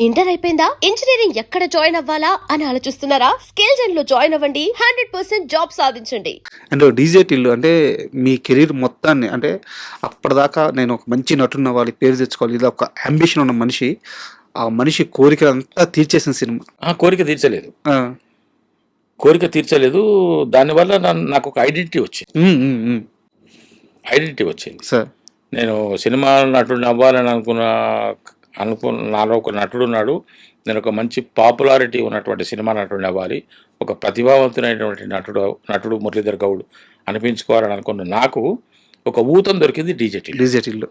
Inter అయిపోయిందా? Engineering ఎక్కడ join అవ్వాలా అని ఆలోచిస్తున్నారా? స్కిల్ జెన్ లో జాయిన్ అవ్వండి. 100% జాబ్ సాధించండి. అండ్ డీజేటీలు అంటే మీ కెరీర్ మొత్తాన్ని అంటే అప్పటిదాకా నేను ఒక మంచి నటుడిని అవ్వాలి, పేరు తెచ్చుకోవాలి, ఇది ఒక అంబిషన్ ఉన్న మనిషి ఆ మనిషి కోరికలంతా తీర్చేసిన సినిమా. కోరిక తీర్చలేదు. ఆ, కోరిక తీర్చలేదు. దానివల్ల నాకు ఒక ఐడెంటిటీ వచ్చింది. ఉమ్, ఉమ్, ఉమ్. ఐడెంటిటీ వచ్చింది. సార్ నేను సినిమా నటుడిని అవ్వాలని నాలో ఒక నటుడు ఉన్నాడు. నేను ఒక మంచి పాపులారిటీ ఉన్నటువంటి సినిమా నటుడిని అవ్వాలి, ఒక ప్రతిభావంతుడైనటువంటి నటుడు మురళీధర్ గౌడ్ అనిపించుకోవాలని అనుకున్న నాకు ఒక ఊతం దొరికింది డీజేటీలో. డీజేటీలో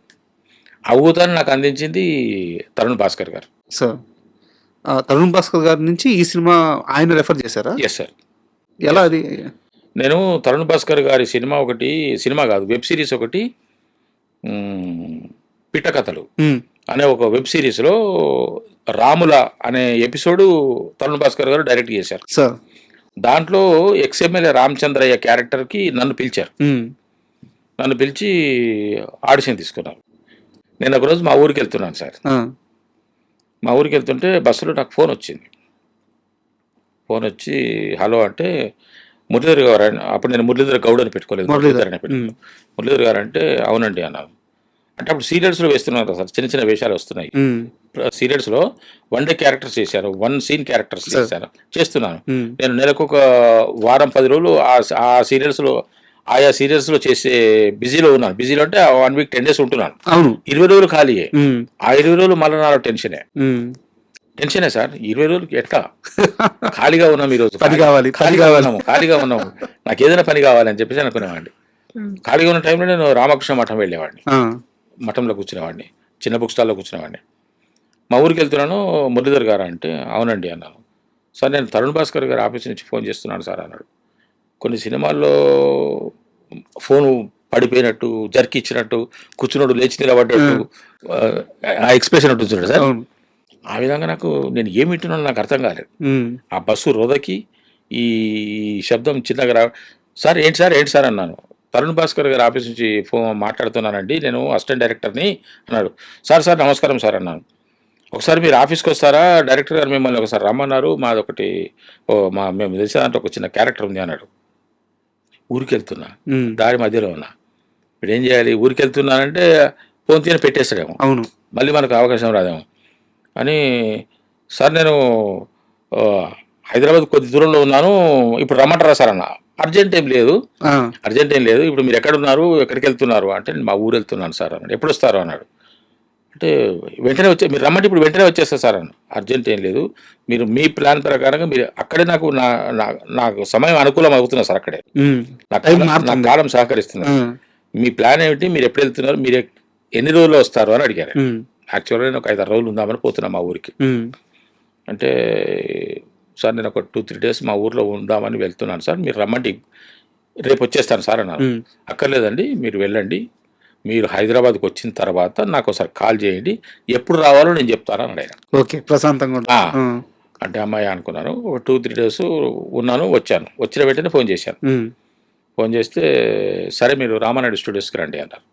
ఆ ఊతాన్ని నాకు అందించింది తరుణ్ భాస్కర్ గారు. సార్ తరుణ్ భాస్కర్ గారి నుంచి ఈ సినిమా ఆయన రెఫర్ చేశారా? Yes sir. ఎలా అది? నేను తరుణ్ భాస్కర్ గారి సినిమా కాదు, వెబ్ సిరీస్ ఒకటి, పిట్టకథలు అనే ఒక వెబ్ సిరీస్లో రాముల అనే ఎపిసోడు తరుణ్ భాస్కర్ గారు డైరెక్ట్ చేశారు సార్. దాంట్లో ఎక్స్ఎమ్మెల్యే రామచంద్రయ్య క్యారెక్టర్కి నన్ను పిలిచారు. నన్ను పిలిచి ఆడిషన్ తీసుకున్నారు. నేను ఒకరోజు మా ఊరికి వెళ్తున్నాను సార్. మా ఊరికి వెళ్తుంటే బస్సులో నాకు ఫోన్ వచ్చింది. ఫోన్ వచ్చి హలో అంటే మురళీధర్ గారు, అప్పుడు నేను మురళీధర్ గౌడ్ అని పెట్టుకోలేదు, మురళీధర్ అని పెట్టుకున్నాను. మురళీధర్ గారు అంటే అవునండి అన్నారు. అంటే అప్పుడు సీరియల్స్లో వేస్తున్నారు కదా సార్, చిన్న చిన్న వేషాలు వస్తున్నాయి. సీరియల్స్లో 1 డే క్యారెక్టర్స్ చేశారు, 1 సీన్ క్యారెక్టర్స్ చేస్తున్నాను. నేను నెలకు ఒక వారం 10 రోజులు ఆ సీరియల్స్లో ఆయా సీరియల్స్లో చేసే బిజీలో ఉన్నాను. బిజీలో అంటే 1 వీక్ 10 డేస్ ఉంటున్నాను. 20 రోజులు ఖాళీయే. ఆ 20 రోజులు మళ్ళీ నాలో టెన్షనే సార్. 20 రోజులకి ఎట్లా ఖాళీగా ఉన్నాం, ఈరోజు ఖాళీగా ఉన్నాము, నాకు ఏదైనా పని కావాలని చెప్పేసి అనుకునేవాడిని. ఖాళీగా ఉన్న టైంలో నేను రామకృష్ణ మఠం వెళ్ళేవాడిని, మఠంలో కూర్చునేవాడిని, చిన్న బుక్ స్టాల్లో కూర్చునేవాడిని. మా ఊరికి వెళ్తున్నాను. మురళీధర్ గారు అంటే అవునండి అన్నాను. సార్ నేను తరుణ్ భాస్కర్ గారి ఆఫీస్ నుంచి ఫోన్ చేస్తున్నాను సార్ అన్నాడు. కొన్ని సినిమాల్లో ఫోను పడిపోయినట్టు, జర్కి ఇచ్చినట్టు, కూర్చున్నాడు లేచి నిలబడ్డట్టు, ఆ ఎక్స్ప్రెషన్ ఉంటుంది చూడండి సార్. ఆ విధంగా నేను ఏమి వింటున్నాను నాకు అర్థం కాలేదు. ఆ బస్సు రోదకి ఈ శబ్దం చిన్నగా సార్ ఏంటి సార్ అన్నాను. తరుణ్ భాస్కర్ గారి ఆఫీస్ నుంచి ఫోన్ మాట్లాడుతున్నానండి, నేను అసిస్టెంట్ డైరెక్టర్ని అన్నాడు. సార్ నమస్కారం సార్ అన్నాను. ఒకసారి మీరు ఆఫీస్కి వస్తారా, డైరెక్టర్ గారు మిమ్మల్ని ఒకసారి రమ్మన్నారు, మాదొకటి మేము తెలిసిన దాంట్లో ఒక చిన్న క్యారెక్టర్ ఉంది అన్నాడు. ఊరికి వెళ్తున్నా, దారి మధ్యలో ఉన్నా, ఇప్పుడు ఏం చేయాలి? ఊరికి వెళ్తున్నానంటే ఫోన్ తీని పెట్టేస్తాడేమో, అవును, మళ్ళీ మనకు అవకాశం రాదేమో అని. సార్ నేను హైదరాబాద్ కొద్ది దూరంలో ఉన్నాను, ఇప్పుడు రమ్మంటారా సార్ అన్న. అర్జెంట్ ఏం లేదు, ఇప్పుడు మీరు ఎక్కడున్నారు, ఎక్కడికి వెళ్తున్నారు అంటే నేను మా ఊరు వెళ్తున్నాను సార్ అన్నాడు. ఎప్పుడు వస్తారు అన్నాడు. అంటే వెంటనే మీరు రమ్మంటే ఇప్పుడు వెంటనే వచ్చేస్తా సార్ అన్న. అర్జెంట్ ఏం లేదు, మీరు మీ ప్లాన్ ప్రకారంగా మీరు అక్కడే నాకు సమయం అనుకూలం అవుతున్నా సార్, అక్కడే నాకు కాలం సహకరిస్తున్నారు. మీ ప్లాన్ ఏమిటి, మీరు ఎప్పుడు వెళ్తున్నారు, మీరు ఎన్ని రోజుల్లో వస్తారు అని అడిగారు. యాక్చువల్గా నేను ఒక 5-6 రోజులు ఉందామని పోతున్నా మా ఊరికి. అంటే సార్ నేను ఒక 2-3 డేస్ మా ఊర్లో ఉందామని వెళ్తున్నాను సార్, మీరు రమ్మండి రేపు వచ్చేస్తాను సార్ అన్నారు. అక్కర్లేదండి, మీరు వెళ్ళండి, మీరు హైదరాబాద్కి వచ్చిన తర్వాత నాకు ఒకసారి కాల్ చేయండి, ఎప్పుడు రావాలో నేను చెప్తాను అని అడిగాను. ఓకే, ప్రశాంతంగా అంటే అమ్మాయి అనుకున్నాను. ఒక 2-3 డేస్ ఉన్నాను, వచ్చాను. వచ్చిన వెంటనే ఫోన్ చేశాను. ఫోన్ చేస్తే సరే మీరు రామానాయుడు స్టూడియోస్కి రండి అన్నారు.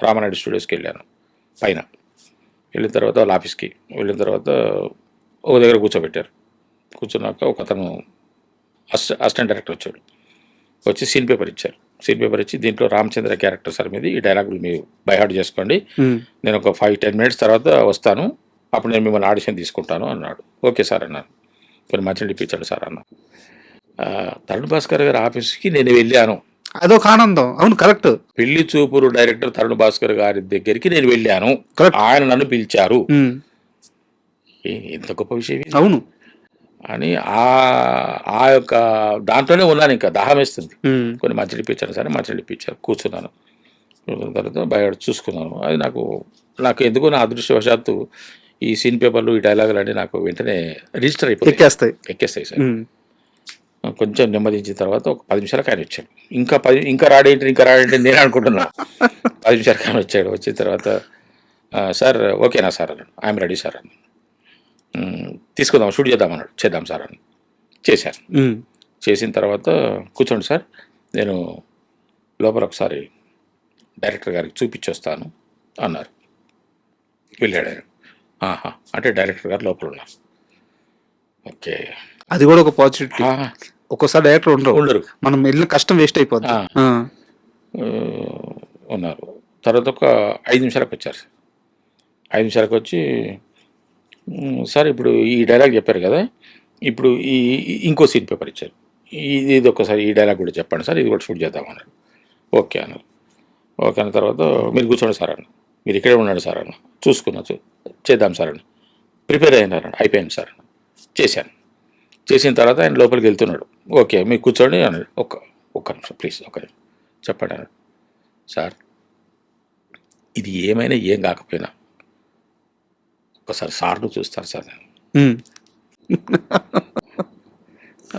రామానాయుడు స్టూడియోస్కి వెళ్ళాను. పైన వెళ్ళిన తర్వాత వాళ్ళ ఆఫీస్కి వెళ్ళిన తర్వాత ఒక దగ్గర కూర్చున్నాక ఒక అతను అసిస్టెంట్ డైరెక్టర్ వచ్చాడు. వచ్చి సీన్ పేపర్ ఇచ్చి దీంట్లో రామచంద్ర క్యారెక్టర్ సార్ మీద ఈ డైలాగులు మీరు బైహార్ట్ చేసుకోండి, నేను ఒక 5-10 మినిట్స్ తర్వాత వస్తాను, అప్పుడు నేను మిమ్మల్ని ఆడిషన్ తీసుకుంటాను అన్నాడు. ఓకే సార్ అన్నాను. కొన్ని మంచిగా ఇప్పించాడు సార్ అన్న. తరుణ్ భాస్కర్ గారి ఆఫీస్కి నేను వెళ్ళాను. అదొక ఆనందం. అవును, కరెక్ట్. పెళ్లి చూపురు డైరెక్టర్ తరుణ్ భాస్కర్ గారి దగ్గరికి నేను వెళ్ళాను, ఆయన నన్ను పిలిచారు. ఎంత గొప్ప విషయం అవును అని ఆ యొక్క దాంట్లోనే ఉన్నాను. ఇంకా దాహం వేస్తుంది. కొన్ని మంచిలు ఇప్పించాను సరే, మంచిలు ఇప్పించారు. కూర్చున్నాను. తర్వాత బయట చూసుకున్నాను. అది నాకు ఎందుకో నా అదృష్టవశాత్తు ఈ సీన్ పేపర్లు, ఈ డైలాగులు అన్నీ నాకు వెంటనే రిజిస్టర్ ఎక్కేస్తాయి సార్. కొంచెం నెమ్మదించిన తర్వాత ఒక 10 నిమిషాలకు ఆయన వచ్చాడు. ఇంకా రాడేంటి నేను అనుకుంటున్నా. 10 నిమిషాలకు ఆయన వచ్చాడు. వచ్చిన తర్వాత సార్ ఓకేనా సార్ అన్నాడు. ఐఎమ్ రెడీ సార్ అన్నాడు. తీసుకుందాం, షూట్ చేద్దామన్నాడు. చేద్దాం సార్ అని చేశాను. చేసిన తర్వాత కూర్చోండి సార్, నేను లోపల ఒకసారి డైరెక్టర్ గారికి చూపించొస్తాను అన్నారు. వెళ్ళాడు ఆయన. ఆహా, అంటే డైరెక్టర్ గారు లోపల ఉన్నారు. ఓకే. అది కూడా ఒక పాజిటివిటీ. ఆ, ఒక్కోసారి డైరెక్టర్ ఉండరు, ఉండరు. మనం వెళ్ళిన కష్టం వేస్ట్ అయిపోద్ది. ఆ. ఆ. ఆ, ఉన్నారు. తర్వాత ఒక 5 నిమిషాలకు వచ్చారు సార్. 5 నిమిషాలకు వచ్చి సార్ ఇప్పుడు ఈ డైలాగ్ చెప్పారు కదా, ఇప్పుడు ఇంకో సీన్ పేపర్ ఇచ్చారు, ఇది ఒక్కసారి ఈ డైలాగ్ కూడా చెప్పండి సార్, ఇది కూడా షూట్ చేద్దామన్నారు. ఓకే అన్నారు. ఓకే అన్న తర్వాత మీరు కూర్చోండి సార్ అన్న, మీరు ఇక్కడే ఉండండి సార్ అన్న, చూసుకున్నా చేద్దాం సార్ అన్న, ప్రిపేర్ అయినారన్న, అయిపోయింది సార్ అన్న, చేశాను. చేసిన తర్వాత ఆయన లోపలికి వెళ్తున్నాడు. ఓకే మీరు కూర్చోండి అన్నాడు. ఒక్క నిమిషం ప్లీజ్, ఒక నిమిషం చెప్పండి అన్నాడు. సార్ ఇది ఏమైనా ఏం కాకపోయినా ఒక్కసారి సార్ను చూస్తారు సార్ నేను. ఉమ్.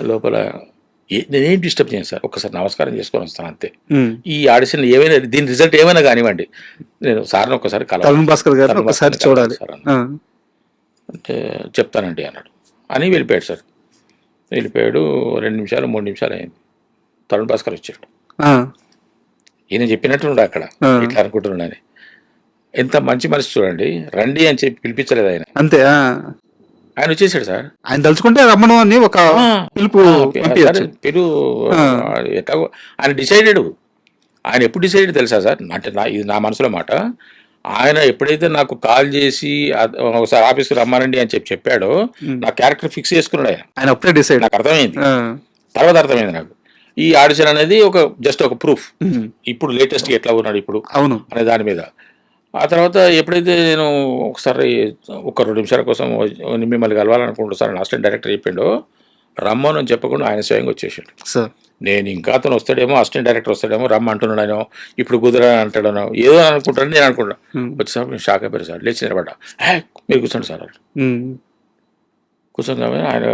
లోపల నేనేం డిస్టర్బ్ చేయను సార్, ఒక్కసారి నమస్కారం చేసుకొని వస్తాను అంతే. ఉమ్. ఈ ఆడిషన్ ఏమైనా దీని రిజల్ట్ ఏమైనా కానివ్వండి, నేను సార్ని ఒక్కసారి తరుణ్ భాస్కర్ గారిని ఒకసారి చూడాలి సార్ ఆ. అంటే చెప్తానండి అన్నాడు అని వెళ్ళిపోయాడు సార్. వెళ్ళిపోయాడు. 2 నిమిషాలు 3 నిమిషాలు అయింది, తరుణ్ భాస్కర్ వచ్చాడు. ఆ. ఈయన చెప్పినట్టున్నాడు అక్కడ, ఆ. ఇట్లా అనుకుంటున్నాడని. ఎంత మంచి మనిషి చూడండి, రండి అని చెప్పి పిలిపించలేదు ఆయన, అంతే. ఆ. ఆయన వచ్చేసాడు సార్. ఆయన తలుచుకుంటే రమ్మను అని ఒక పిలుపు పంపించచ్చు. ఎట్లా ఆయన డిసైడెడ్. ఆయన ఎప్పుడు డిసైడెడ్ తెలుసా సార్, అంటే ఇది నా మనసులో మాట. ఆయన ఎప్పుడైతే నాకు కాల్ చేసి ఒకసారి ఆఫీస్కి రమ్మానండి అని చెప్పాడో, నా క్యారెక్టర్ ఫిక్స్ చేసుకున్నాడు ఆయన. ఆయన అప్పుడే డిసైడ్. నాకు అర్థమైంది, తర్వాత అర్థమైంది నాకు. ఈ ఆడిషన్ అనేది జస్ట్ ఒక ప్రూఫ్, ఇప్పుడు లేటెస్ట్గా ఎట్లా ఉన్నాడు ఇప్పుడు అవును అనే దాని మీద. ఆ తర్వాత ఎప్పుడైతే నేను ఒకసారి ఒక 2 నిమిషాల కోసం మిమ్మల్ని కలవాలనుకుంటూ సార్ అసిస్టెంట్ డైరెక్టర్ చెప్పిండో, రమ్మను అని చెప్పకుండా ఆయన స్వయంగా వచ్చేసాడు సార్. నేను ఇంకా అతను వస్తాడేమో, అసిస్టెంట్ డైరెక్టర్ వస్తాడేమో, రమ్మంటున్నాడేమో, ఇప్పుడు కుదరని అంటాడనో ఏదో అనుకుంటాను నేను అనుకుంటా. వచ్చేసారి నేను షాక్ అయిపోయాను సార్, లేచి నిలబడ్డా. మీరు కూర్చోండి సార్. కూర్చోగానే ఆయన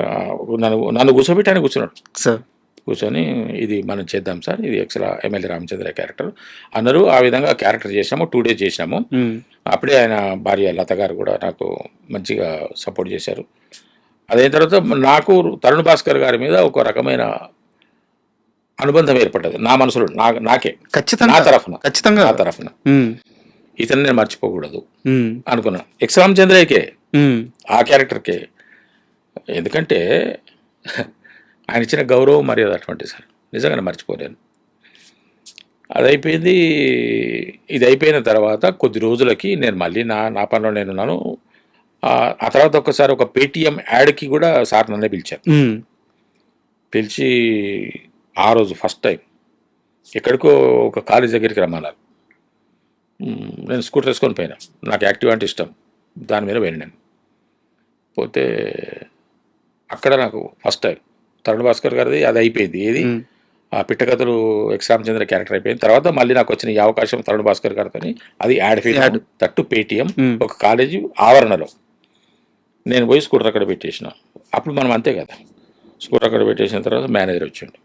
నన్ను కూర్చోబెట్టి ఆయన కూర్చున్నాడు సార్. కూర్చొని ఇది మనం చేద్దాం సార్, ఇది ఎమ్మెల్యే రామచంద్ర క్యారెక్టర్ అన్నారు. ఆ విధంగా క్యారెక్టర్ చేసినాము, 2 days చేసినాము. అప్పుడే ఆయన భార్య లత గారు కూడా నాకు మంచిగా సపోర్ట్ చేశారు. అదైన తర్వాత నాకు తరుణ్ భాస్కర్ గారి మీద ఒక రకమైన అనుబంధం ఏర్పడ్డది నా మనసులో, నాకే ఖచ్చితంగా, నా తరఫున ఖచ్చితంగా నా తరఫున ఇతను నేను మర్చిపోకూడదు అనుకున్నా. ఎక్స్ రామచంద్రయ్యకే, ఆ క్యారెక్టర్కే. ఎందుకంటే ఆయన ఇచ్చిన గౌరవం మర్యాద అటువంటి సార్, నిజంగానే మర్చిపోలేను. అది అయిపోయింది. ఇది అయిపోయిన తర్వాత కొద్ది రోజులకి నేను మళ్ళీ నా పనిలో నేనున్నాను. ఆ తర్వాత ఒకసారి ఒక పేటీఎం యాడ్కి కూడా సార్ నన్నే పిలిచారు. పిలిచి ఆ రోజు ఫస్ట్ టైం ఎక్కడికో ఒక కాలేజ్ దగ్గరికి రమ్మన్నారు. నేను స్కూటర్ వేసుకొని పోయినా, నాకు యాక్టివ్ అంటే ఇష్టం, దాని మీద పోయినా నేను. పోతే అక్కడ నాకు ఫస్ట్ టైం తరుణ్ భాస్కర్ గారిది అది అయిపోయింది. ఏది ఆ పిట్టకథలు ఎక్స్ రామచంద్ర క్యారెక్టర్ అయిపోయింది. తర్వాత మళ్ళీ నాకు వచ్చిన ఈ అవకాశం తరుణ్ భాస్కర్ గారితో, అది యాడ్ తట్టు పేటీఎం ఒక కాలేజీ ఆవరణలో. నేను పోయి స్కూటర్ అక్కడ పెట్టేసిన. అప్పుడు మనం అంతే కదా, స్కూటర్ అక్కడ పెట్టేసిన తర్వాత మేనేజర్ వచ్చిండు.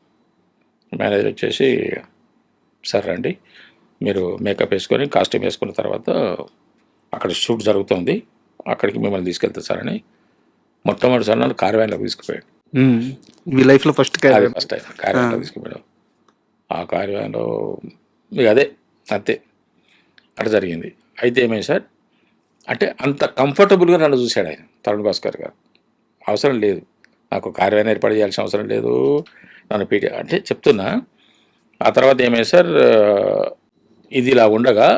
మేనేజర్ వచ్చేసి సార్ రండి, మీరు మేకప్ వేసుకొని కాస్ట్యూమ్ వేసుకున్న తర్వాత అక్కడ షూట్ జరుగుతుంది, అక్కడికి మిమ్మల్ని తీసుకెళ్తా సార్ అని మొట్టమొదటిసారి నన్ను కార్యాలయంలోకి తీసుకుపోయాడు. మీ లైఫ్లో ఫస్ట్ టైం కార్యాలయంలో తీసుకుపోయాడు. ఆ కార్యాలయంలో మీకు అదే అంతే అట్లా జరిగింది. అయితే ఏమైంది సార్ అంటే అంత కంఫర్టబుల్గా నన్ను చూశాడు ఆయన, తరుణ్ భాస్కర్ గారు. అవసరం లేదు నాకు కార్యాలయం ఏర్పాటు చేయాల్సిన అవసరం లేదు, నన్ను పీటీ అంటే చెప్తున్నా. ఆ తర్వాత ఏమైంది సార్, ఇది ఇలా ఉండగా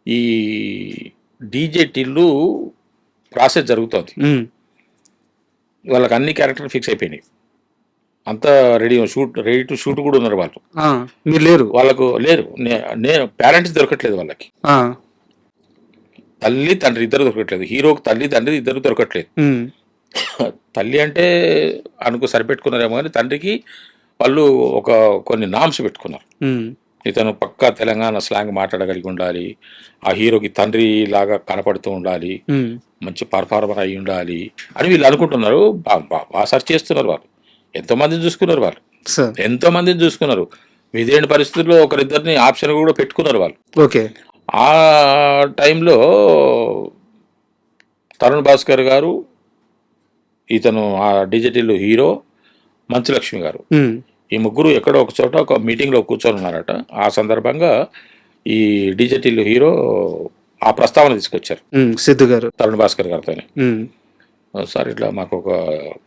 ఈ డీజే టిల్లు ప్రాసెస్ జరుగుతుంది. వాళ్ళకి అన్ని క్యారెక్టర్లు ఫిక్స్ అయిపోయినాయి, అంతా రెడీ టు షూట్ కూడా ఉన్నారు వాళ్ళు. మీరు లేరు, వాళ్ళకు లేరు. నేను పేరెంట్స్ దొరకట్లేదు వాళ్ళకి, తల్లి తండ్రి ఇద్దరు దొరకట్లేదు. హీరోకి తల్లి తండ్రి ఇద్దరు దొరకట్లేదు. తల్లి అంటే సరిపెట్టుకున్నారేమో కానీ తండ్రికి వాళ్ళు కొన్ని నామ్స్ పెట్టుకున్నారు. ఇతను పక్కా తెలంగాణ స్లాంగ్ మాట్లాడగలిగి ఉండాలి, ఆ హీరోకి తండ్రి లాగా కనపడుతూ ఉండాలి, మంచి పర్ఫార్మర్ అయి ఉండాలి అని వీళ్ళు అనుకుంటున్నారు. బాగా సర్చ్ చేస్తున్నారు వాళ్ళు, ఎంతోమందిని చూసుకున్నారు వాళ్ళు, ఎంతోమందిని చూసుకున్నారు. విధేయని పరిస్థితుల్లో ఒకరిద్దరిని ఆప్షన్ కూడా పెట్టుకున్నారు వాళ్ళు. ఓకే. ఆ టైంలో తరుణ్ భాస్కర్ గారు, ఇతను ఆ డిజిటల్ హీరో మంచులక్ష్మి గారు, ఈ ముగ్గురు ఎక్కడో ఒక చోట ఒక మీటింగ్లో కూర్చొని ఉన్నారట. ఆ సందర్భంగా ఈ డిజిటల్ హీరో ఆ ప్రస్తావన తీసుకొచ్చారు సిద్ధు గారు. తరుణ్ భాస్కర్ గారితో. ఉమ్, సార్ ఇట్లా మాకు ఒక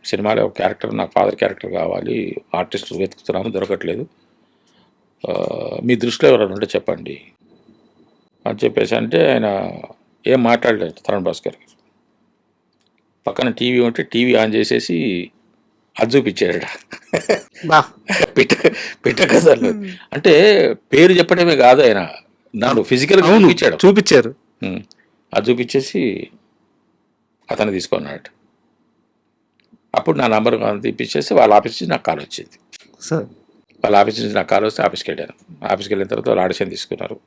సినిమాలో ఒక క్యారెక్టర్, నాకు ఫాదర్ క్యారెక్టర్ కావాలి, ఆర్టిస్ట్ వెతుకుతున్నాము, దొరకట్లేదు, మీ దృష్టిలో ఎవరైనా ఉంటే చెప్పండి అని చెప్పేసి అంటే ఆయన ఏం మాట్లాడలేదు. తరుణ్ భాస్కర్ గారు పక్కన టీవీ ఉంటే టీవీ ఆన్ చేసేసి అది చూపించాడు. బా. పిట్ట కథలు అంటే పేరు చెప్పడమే కాదు, ఆయన నన్ను ఫిజికల్గా అవును, చూపించాడు. చూపించారు. అది చూపించేసి అతను తీసుకున్నాడు. అప్పుడు నా నంబర్ తీపిచ్చేసి వాళ్ళ ఆఫీస్ నుంచి నాకు కాల్ వచ్చింది. సార్ వాళ్ళ ఆఫీస్ నుంచి నాకు కాల్ వస్తే ఆఫీస్కి వెళ్ళాను. ఆఫీస్కి వెళ్ళిన తర్వాత వాళ్ళు ఆడిషన్ తీసుకున్నారు.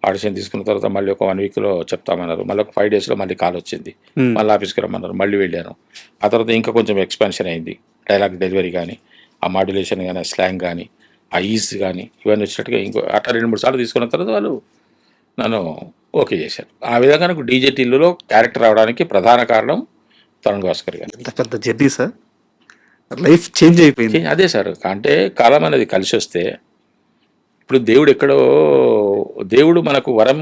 ఆడిషన్ తీసుకున్న తర్వాత మళ్ళీ ఒక 1 వీక్లో చెప్తామన్నారు. మళ్ళీ ఒక 5 డేస్లో మళ్ళీ కాల్ వచ్చింది. మళ్ళీ ఆఫీస్కి రమ్మన్నారు. మళ్ళీ వెళ్ళాను. ఆ తర్వాత ఇంకా కొంచెం ఎక్స్పాన్షన్ అయింది. డైలాగ్ డెలివరీ కానీ, ఆ మాడ్యులేషన్ కానీ, ఆ స్లాంగ్ కానీ, ఆ ఈజ్ కానీ ఇవన్నీ వచ్చినట్టుగా ఇంకో అట్లా 2-3 సార్లు తీసుకున్న తర్వాత వాళ్ళు నన్ను ఓకే చేశారు. ఆ విధంగా నాకు డీజే టిల్లులో క్యారెక్టర్ రావడానికి ప్రధాన కారణం తరుణ్ భాస్కర్ గారు. ఎంత పెద్ద జర్నీ సార్, లైఫ్ చేంజ్ అయిపోయింది. అదే సార్, అంటే కాలం అనేది కలిసి వస్తే ఇప్పుడు దేవుడు మనకు వరం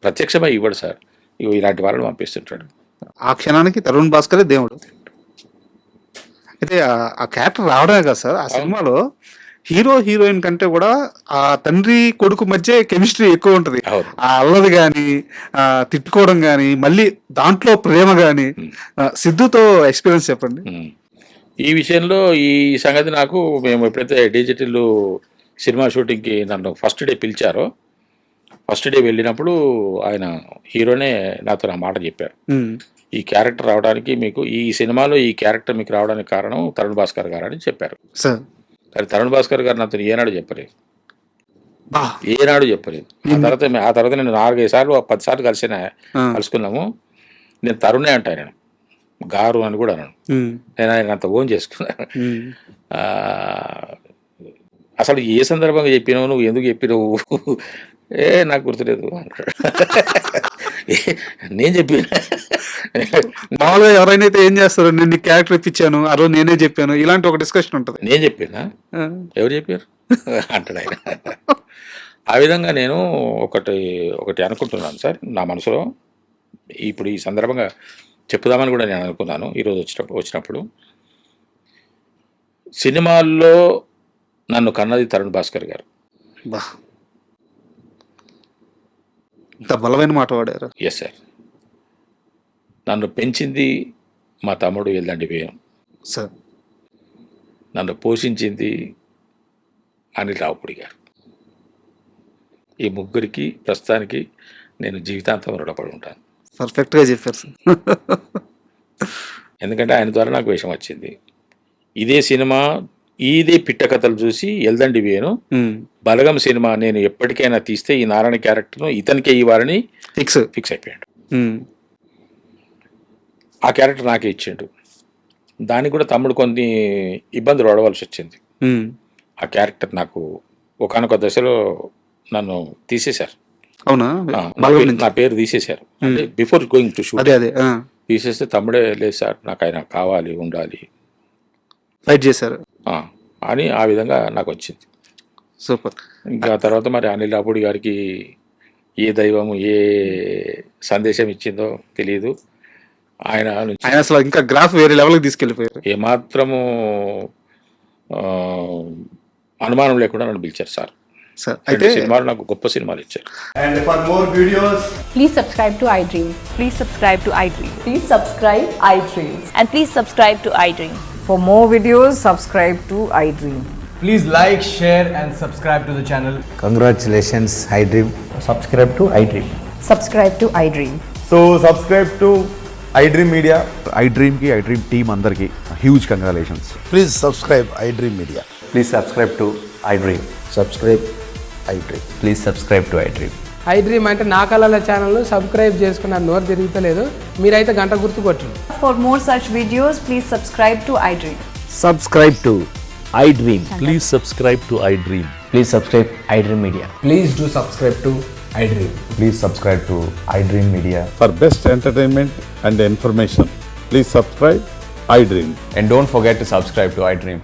ప్రత్యక్షమై ఇవ్వడు సార్, ఇలాంటి వాళ్ళని పంపిస్తుంటాడు. ఆ క్షణానికి తరుణ్ భాస్కరే దేవుడు. అయితే ఆ క్యారెక్టర్ రావడమే కదా సార్, ఆ సినిమాలో హీరో హీరోయిన్ కంటే కూడా ఆ తండ్రి కొడుకు మధ్య కెమిస్ట్రీ ఎక్కువ ఉంటుంది. ఆ అల్లది కానీ, తిట్టుకోవడం కానీ, మళ్ళీ దాంట్లో ప్రేమ కానీ. సిద్ధుతో ఎక్స్పీరియన్స్ చెప్పండి. ఈ విషయంలో ఈ సంగతి నాకు, మేము ఎప్పుడైతే డిజిటల్ సినిమా షూటింగ్కి నన్ను ఫస్ట్ డే పిలిచారో, ఫస్ట్ డే వెళ్ళినప్పుడు ఆయన హీరోనే నాతో నా మాట చెప్పారు. ఈ క్యారెక్టర్ రావడానికి మీకు, ఈ సినిమాలో ఈ క్యారెక్టర్ మీకు రావడానికి కారణం తరుణ్ భాస్కర్ గారు అని చెప్పారు. కానీ తరుణ్ భాస్కర్ గారు నాతో ఏనాడు చెప్పలేదు. ఆ తర్వాత నేను 4-5 సార్లు 10 సార్లు కలుసుకున్నాము. నేను తరుణే అంటాను, నేను గారు అని కూడా అన్నాను. నేను ఆయన అంత ఓన్ చేసుకున్నాను. అసలు ఏ సందర్భంగా చెప్పినావు, నువ్వు ఎందుకు చెప్పినావు, నాకు గుర్తులేదు. నేను చెప్పిన మామూలుగా ఎవరైనా ఏం చేస్తారు, నేను నీకు క్యారెక్టర్ ఇప్పించాను, ఆ రోజు నేనే చెప్పాను, ఇలాంటి ఒక డిస్కషన్ ఉంటుంది. నేను చెప్పినా, ఎవరు చెప్పారు అంటాడు ఆయన. ఆ విధంగా నేను ఒకటి అనుకుంటున్నాను సార్ నా మనసులో. ఇప్పుడు ఈ సందర్భంగా చెప్పుదామని కూడా నేను అనుకున్నాను ఈరోజు వచ్చినప్పుడు. సినిమాల్లో నన్ను కన్నది తరుణ్ భాస్కర్ గారు. ఇంత బలమైన మాట వాడారు. Yes sir. నన్ను పెంచింది మా తమ్ముడు ఎల్దండి వేయం సార్. నన్ను పోషించింది అనిల్ రావుపూడి గారు. ఈ ముగ్గురికి ప్రస్తుతానికి నేను జీవితాంతం రుణపడి ఉంటాను. పర్ఫెక్ట్గా చెప్పారు సార్. ఎందుకంటే ఆయన ద్వారా నాకు వేషం వచ్చింది. ఇదే పిట్ట కథలు చూసి ఎల్దండి వేను బలగం సినిమా నేను ఎప్పటికైనా తీస్తే ఈ నారాయణ క్యారెక్టర్ను ఇతనికే ఇవ్వాలని ఫిక్స్ అయిపోయాడు. ఆ క్యారెక్టర్ నాకే ఇచ్చిండు. దానికి కూడా తమ్ముడు కొన్ని ఇబ్బందులు పడవలసి వచ్చింది. ఆ క్యారెక్టర్ నాకు ఒకానొక దశలో నన్ను తీసేశారు. అవునా? నా పేరు తీసేశారు. అంటే బిఫోర్ గోయింగ్ టు షూట్ తీసేస్తే తమ్ముడే లేదు సార్, నాకు ఆయన కావాలి, ఉండాలి, ఫైట్ చేశారు అని ఆ విధంగా నాకు వచ్చింది. సూపర్. ఇంకా తర్వాత మరి అనిల్ రావుపూడి గారికి ఏ దైవము ఏ సందేశం ఇచ్చిందో తెలియదు. ఆయన అసలు ఇంకా గ్రాఫ్ వేరే లెవెల్కి తీసుకెళ్ళిపోయారు. ఏమాత్రము అనుమానం లేకుండా నన్ను పిలిచారు సార్. అయితే సినిమాలు నాకు గొప్ప సినిమాలు ఇచ్చారు. And for more videos, please subscribe to iDream. Please subscribe to iDream. Please subscribe iDream. And please subscribe to iDream. For more videos, subscribe to iDream. please like, share and subscribe to the channel. Congratulations, iDream. Subscribe to iDream. Subscribe to iDream. So subscribe to iDream Media. iDream ki iDream team andarki huge congratulations. Please subscribe iDream Media. Please subscribe to iDream. Subscribe iDream. Please subscribe to iDream. iDream అంటే నా కళల channel subscribe చేసుకున్న నోరు తిరుగుతలేదు, మీరైతే గంట గుర్తు కొట్టండి. For more such videos, please subscribe to iDream. Subscribe to iDream. Please subscribe to iDream. Please subscribe iDream Media. Please do subscribe to iDream. Please subscribe to iDream Media. For best entertainment and information, please subscribe iDream. And don't forget to subscribe to iDream.